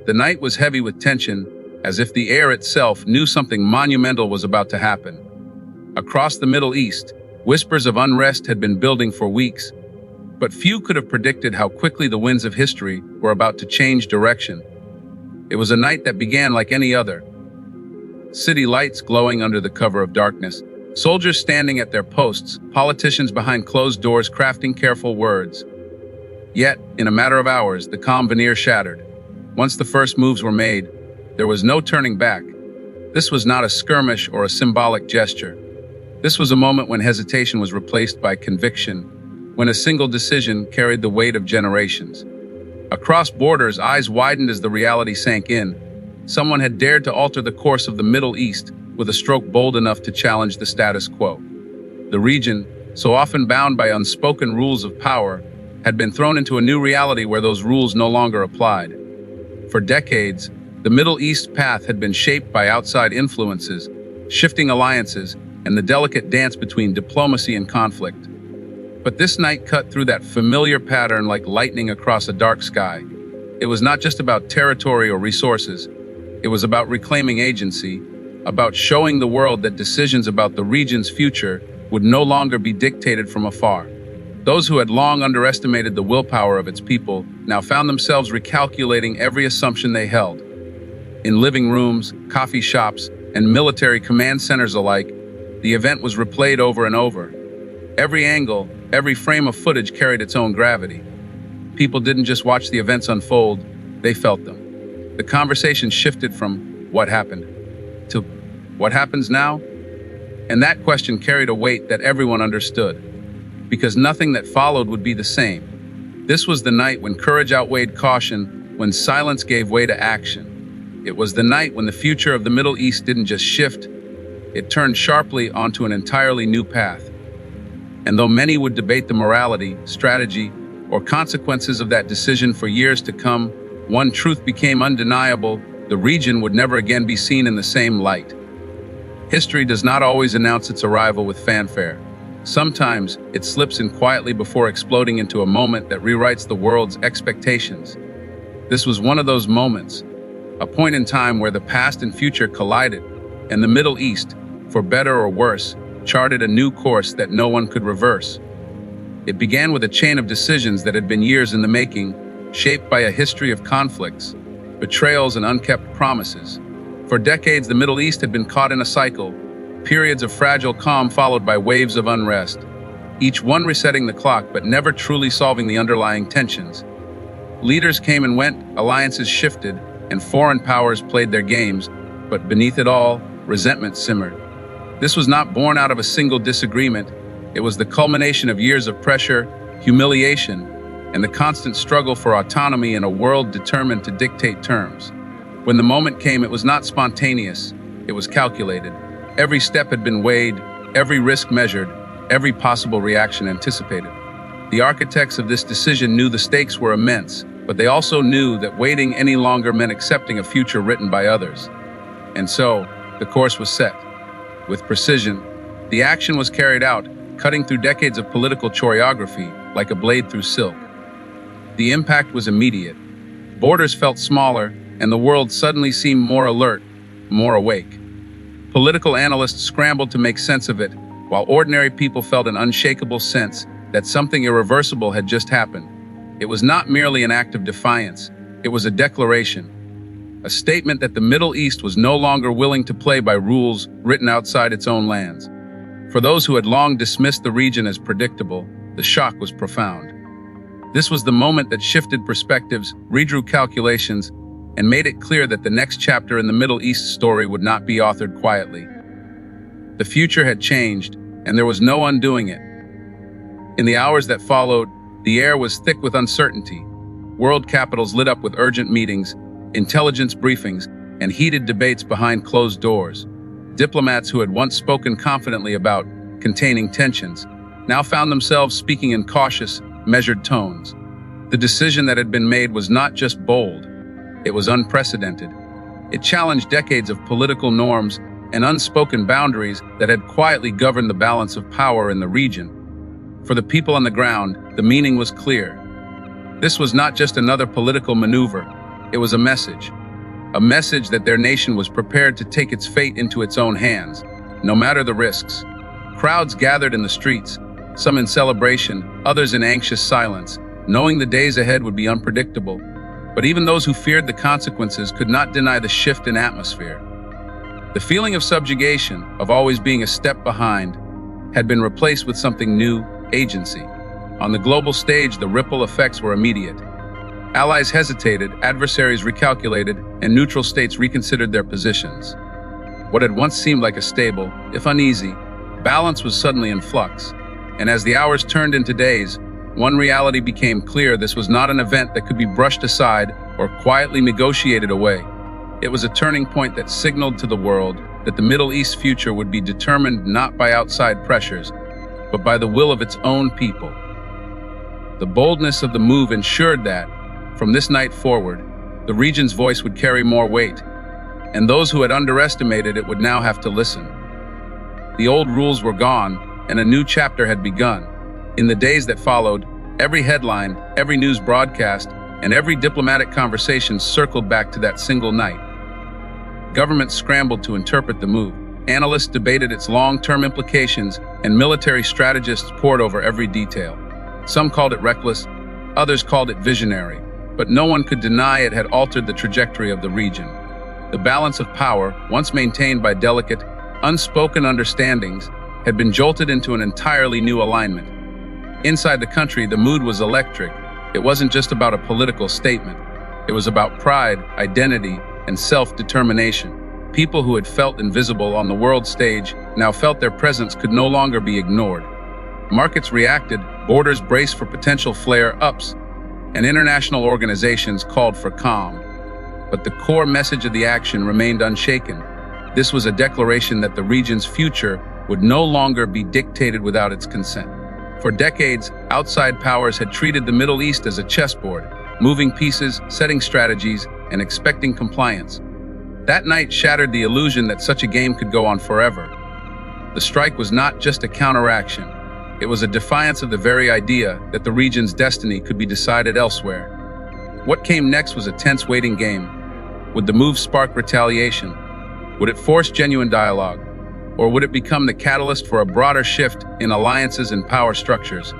The night was heavy with tension, as if the air itself knew something monumental was about to happen. Across the Middle East, whispers of unrest had been building for weeks, but few could have predicted how quickly the winds of history were about to change direction. It was a night that began like any other. City lights glowing under the cover of darkness, soldiers standing at their posts, politicians behind closed doors crafting careful words. Yet, in a matter of hours, the calm veneer shattered. Once the first moves were made, there was no turning back. This was not a skirmish or a symbolic gesture. This was a moment when hesitation was replaced by conviction, when a single decision carried the weight of generations. Across borders, eyes widened as the reality sank in. Someone had dared to alter the course of the Middle East with a stroke bold enough to challenge the status quo. The region, so often bound by unspoken rules of power, had been thrown into a new reality where those rules no longer applied. For decades, the Middle East path had been shaped by outside influences, shifting alliances, and the delicate dance between diplomacy and conflict. But this night cut through that familiar pattern like lightning across a dark sky. It was not just about territory or resources. It was about reclaiming agency, about showing the world that decisions about the region's future would no longer be dictated from afar. Those who had long underestimated the willpower of its people now found themselves recalculating every assumption they held. In living rooms, coffee shops, and military command centers alike, the event was replayed over and over. Every angle, every frame of footage carried its own gravity. People didn't just watch the events unfold, they felt them. The conversation shifted from "what happened" to "what happens now?" And that question carried a weight that everyone understood, because nothing that followed would be the same. This was the night when courage outweighed caution, when silence gave way to action. It was the night when the future of the Middle East didn't just shift, it turned sharply onto an entirely new path. And though many would debate the morality, strategy, or consequences of that decision for years to come, one truth became undeniable: the region would never again be seen in the same light. History does not always announce its arrival with fanfare. Sometimes it slips in quietly before exploding into a moment that rewrites the world's expectations. This was one of those moments, a point in time where the past and future collided, and the Middle East, for better or worse, charted a new course that no one could reverse. It began with a chain of decisions that had been years in the making, shaped by a history of conflicts, betrayals, and unkept promises. For decades, the Middle East had been caught in a cycle, periods of fragile calm followed by waves of unrest, each one resetting the clock but never truly solving the underlying tensions. Leaders came and went, alliances shifted, and foreign powers played their games, but beneath it all, resentment simmered. This was not born out of a single disagreement. It was the culmination of years of pressure, humiliation, and the constant struggle for autonomy in a world determined to dictate terms. When the moment came, it was not spontaneous, it was calculated. Every step had been weighed, every risk measured, every possible reaction anticipated. The architects of this decision knew the stakes were immense, but they also knew that waiting any longer meant accepting a future written by others. And so, the course was set. With precision, the action was carried out, cutting through decades of political choreography like a blade through silk. The impact was immediate. Borders felt smaller, and the world suddenly seemed more alert, more awake. Political analysts scrambled to make sense of it, while ordinary people felt an unshakable sense that something irreversible had just happened. It was not merely an act of defiance, it was a declaration. A statement that the Middle East was no longer willing to play by rules written outside its own lands. For those who had long dismissed the region as predictable, the shock was profound. This was the moment that shifted perspectives, redrew calculations, and made it clear that the next chapter in the Middle East story would not be authored quietly. The future had changed, and there was no undoing it. In the hours that followed, the air was thick with uncertainty. World capitals lit up with urgent meetings, intelligence briefings, and heated debates behind closed doors. Diplomats who had once spoken confidently about containing tensions now found themselves speaking in cautious, measured tones. The decision that had been made was not just bold, it was unprecedented. It challenged decades of political norms and unspoken boundaries that had quietly governed the balance of power in the region. For the people on the ground, the meaning was clear. This was not just another political maneuver, it was a message. a message that their nation was prepared to take its fate into its own hands, no matter the risks. Crowds gathered in the streets, some in celebration, others in anxious silence, knowing the days ahead would be unpredictable. But even those who feared the consequences could not deny the shift in atmosphere. The feeling of subjugation, of always being a step behind, had been replaced with something new: agency. On the global stage, the ripple effects were immediate. Allies hesitated, adversaries recalculated, and neutral states reconsidered their positions. What had once seemed like a stable, if uneasy, balance was suddenly in flux. And as the hours turned into days, one reality became clear: this was not an event that could be brushed aside or quietly negotiated away. It was a turning point that signaled to the world that the Middle East's future would be determined not by outside pressures, but by the will of its own people. The boldness of the move ensured that, from this night forward, the region's voice would carry more weight, and those who had underestimated it would now have to listen. The old rules were gone, and a new chapter had begun. In the days that followed, every headline, every news broadcast, and every diplomatic conversation circled back to that single night. Governments scrambled to interpret the move. Analysts debated its long-term implications, and military strategists pored over every detail. Some called it reckless, others called it visionary, but no one could deny it had altered the trajectory of the region. The balance of power, once maintained by delicate, unspoken understandings, had been jolted into an entirely new alignment. Inside the country, the mood was electric. It wasn't just about a political statement. It was about pride, identity, and self-determination. People who had felt invisible on the world stage now felt their presence could no longer be ignored. Markets reacted, borders braced for potential flare-ups, and international organizations called for calm. But the core message of the action remained unshaken. This was a declaration that the region's future would no longer be dictated without its consent. For decades, outside powers had treated the Middle East as a chessboard, moving pieces, setting strategies, and expecting compliance. That night shattered the illusion that such a game could go on forever. The strike was not just a counteraction. It was a defiance of the very idea that the region's destiny could be decided elsewhere. What came next was a tense waiting game. Would the move spark retaliation? Would it force genuine dialogue? Or would it become the catalyst for a broader shift in alliances and power structures?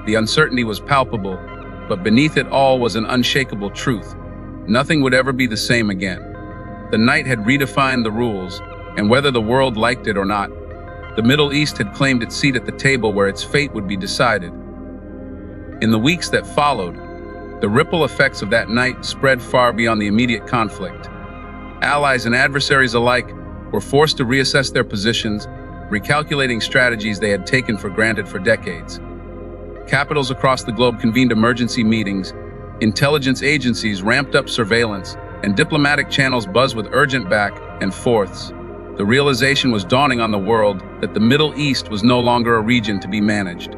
The uncertainty was palpable, but beneath it all was an unshakable truth. Nothing would ever be the same again. The night had redefined the rules, and whether the world liked it or not, the Middle East had claimed its seat at the table where its fate would be decided. In the weeks that followed, the ripple effects of that night spread far beyond the immediate conflict. Allies and adversaries alike were forced to reassess their positions, recalculating strategies they had taken for granted for decades. Capitals across the globe convened emergency meetings, intelligence agencies ramped up surveillance, and diplomatic channels buzzed with urgent back and forths. The realization was dawning on the world that the Middle East was no longer a region to be managed.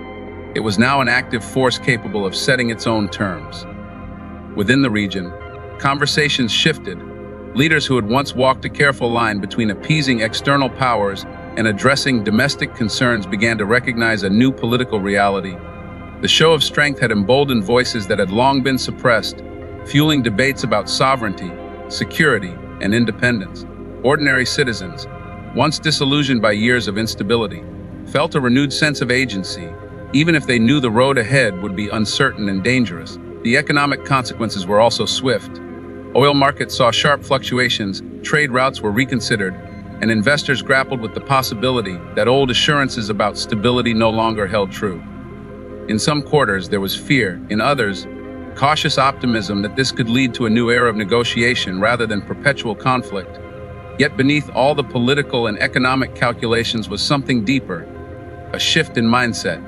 It was now an active force capable of setting its own terms. Within the region, conversations shifted. Leaders who had once walked a careful line between appeasing external powers and addressing domestic concerns began to recognize a new political reality. The show of strength had emboldened voices that had long been suppressed, fueling debates about sovereignty, security, and independence. Ordinary citizens, once disillusioned by years of instability, felt a renewed sense of agency, even if they knew the road ahead would be uncertain and dangerous. The economic consequences were also swift. Oil markets saw sharp fluctuations, trade routes were reconsidered, and investors grappled with the possibility that old assurances about stability no longer held true. In some quarters, there was fear. In others, cautious optimism that this could lead to a new era of negotiation rather than perpetual conflict. Yet beneath all the political and economic calculations was something deeper, a shift in mindset.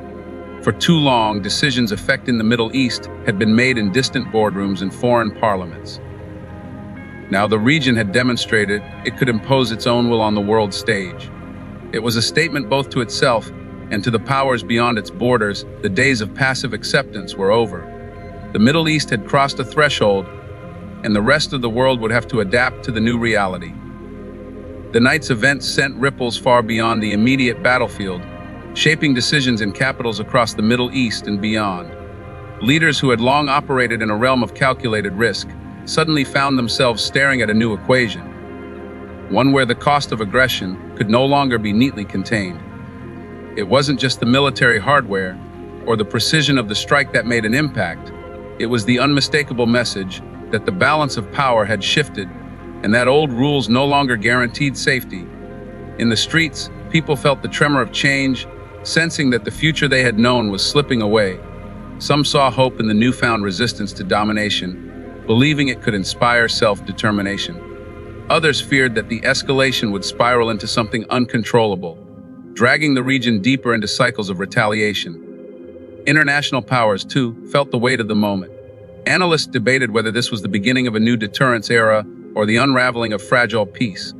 For too long, decisions affecting the Middle East had been made in distant boardrooms and foreign parliaments. Now the region had demonstrated it could impose its own will on the world stage. It was a statement both to itself and to the powers beyond its borders. The days of passive acceptance were over. The Middle East had crossed a threshold, and the rest of the world would have to adapt to the new reality. The night's events sent ripples far beyond the immediate battlefield, shaping decisions in capitals across the Middle East and beyond. Leaders who had long operated in a realm of calculated risk suddenly found themselves staring at a new equation, one where the cost of aggression could no longer be neatly contained. It wasn't just the military hardware or the precision of the strike that made an impact. It was the unmistakable message that the balance of power had shifted and that old rules no longer guaranteed safety. In the streets, people felt the tremor of change, sensing that the future they had known was slipping away. Some saw hope in the newfound resistance to domination, believing it could inspire self-determination. Others feared that the escalation would spiral into something uncontrollable, dragging the region deeper into cycles of retaliation. International powers, too, felt the weight of the moment. Analysts debated whether this was the beginning of a new deterrence era or the unraveling of fragile peace.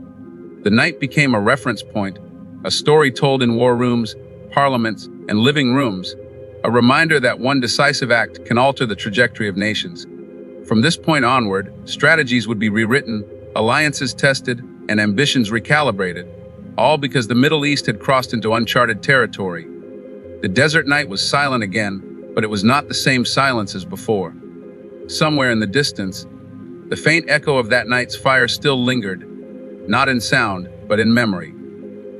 The night became a reference point, a story told in war rooms, parliaments, and living rooms, a reminder that one decisive act can alter the trajectory of nations. From this point onward, strategies would be rewritten, alliances tested, and ambitions recalibrated, all because the Middle East had crossed into uncharted territory. The desert night was silent again, but it was not the same silence as before. Somewhere in the distance, the faint echo of that night's fire still lingered, not in sound, but in memory.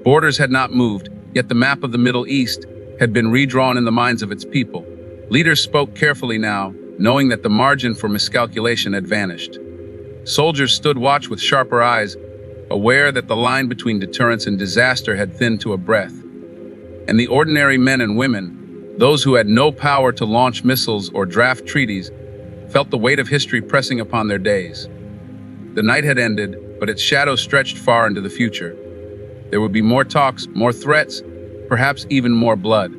Borders had not moved, yet the map of the Middle East had been redrawn in the minds of its people. Leaders spoke carefully now, knowing that the margin for miscalculation had vanished. Soldiers stood watch with sharper eyes, aware that the line between deterrence and disaster had thinned to a breath. And the ordinary men and women, those who had no power to launch missiles or draft treaties, felt the weight of history pressing upon their days. The night had ended, but its shadow stretched far into the future. There would be more talks, more threats, perhaps even more blood.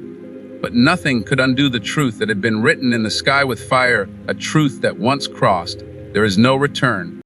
But nothing could undo the truth that had been written in the sky with fire, a truth that once crossed, there is no return.